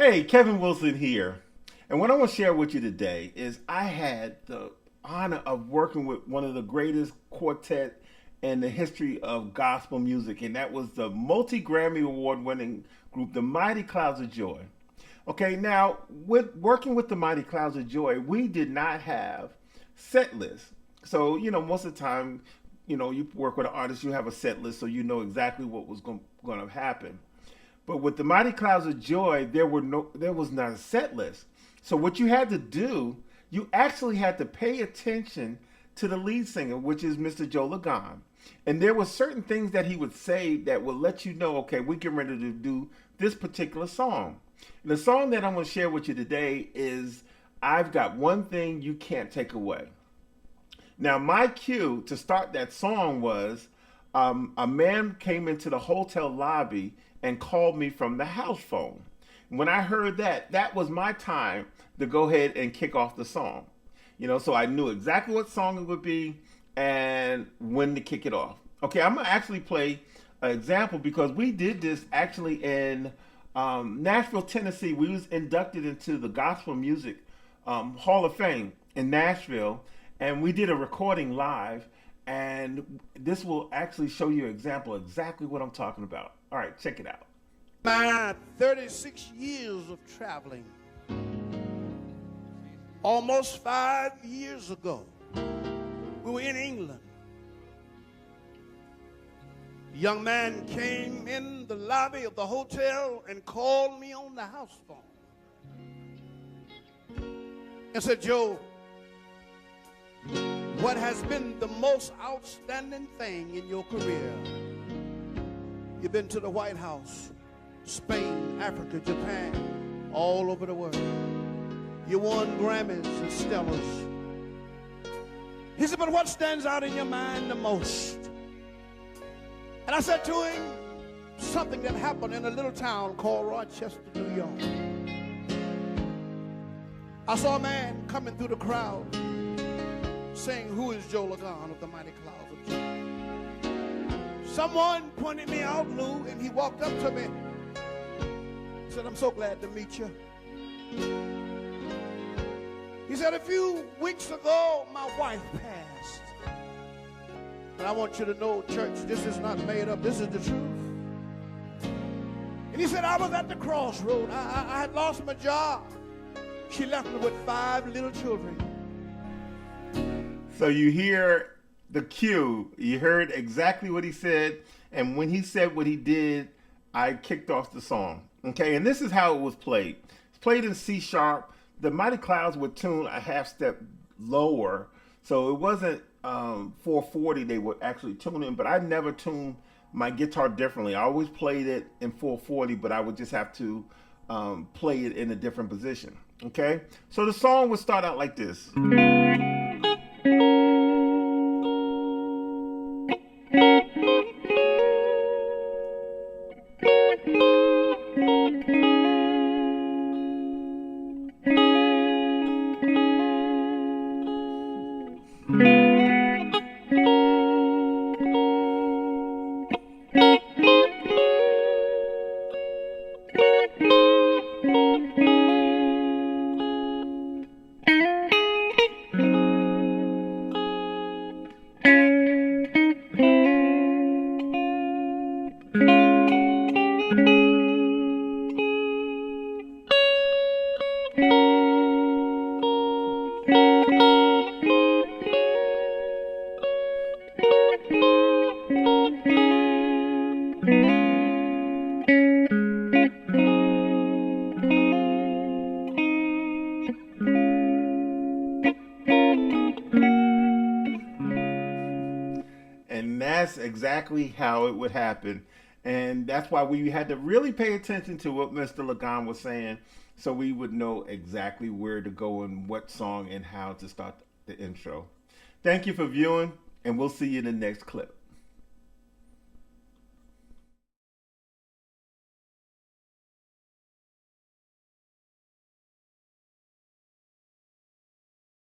Hey, Kevin Wilson here. And what I want to share with you today is I had the honor of working with one of the greatest quartet in the history of gospel music, and that was the multi-Grammy award-winning group, the Mighty Clouds of Joy. Okay, now with working with the Mighty Clouds of Joy, we did not have set lists. So, most of the time, you work with an artist, you have a set list, so you know exactly what was going to happen. But with the Mighty Clouds of Joy, there was not a set list. So what you had to do, you actually had to pay attention to the lead singer, which is Mr. Joe Lagan. And there were certain things that he would say that would let you know, okay, we get ready to do this particular song. And the song that I'm going to share with you today is I've Got One Thing You Can't Take Away. Now, my cue to start that song was a man came into the hotel lobby and called me from the house phone. When I heard that, that was my time to go ahead and kick off the song. So I knew exactly what song it would be and when to kick it off. Okay, I'm gonna actually play an example because we did this actually in Nashville, Tennessee. We was inducted into the Gospel Music Hall of Fame in Nashville, and we did a recording live. And this will actually show you an example of exactly what I'm talking about. All right, check it out. My 36 years of traveling, almost 5 years ago, we were in England. A young man came in the lobby of the hotel and called me on the house phone and said, Joe, what has been the most outstanding thing in your career? You've been to the White House, Spain, Africa, Japan, all over the world. You won Grammys and Stellars. He said, but what stands out in your mind the most? And I said to him, something that happened in a little town called Rochester, New York. I saw a man coming through the crowd saying, who is Joe Lagan of the Mighty Clouds of Joy? Someone pointed me out, Lou, and he walked up to me. He said, I'm so glad to meet you. He said, a few weeks ago, my wife passed. And I want you to know, church, this is not made up. This is the truth. And he said, I was at the crossroad. I had lost my job. She left me with 5 little children. So you hear the cue. You heard exactly what he said. And when he said what he did, I kicked off the song. Okay, and this is how it was played. It's played in C sharp. The Mighty Clouds would tune a half step lower. So it wasn't 440 they would actually tune in. But I never tuned my guitar differently. I always played it in 440, but I would just have to play it in a different position. Okay, so the song would start out like this. And that's exactly how it would happen. And that's why we had to really pay attention to what Mr. Lagan was saying so we would know exactly where to go and what song and how to start the intro. Thank you for viewing, and we'll see you in the next clip.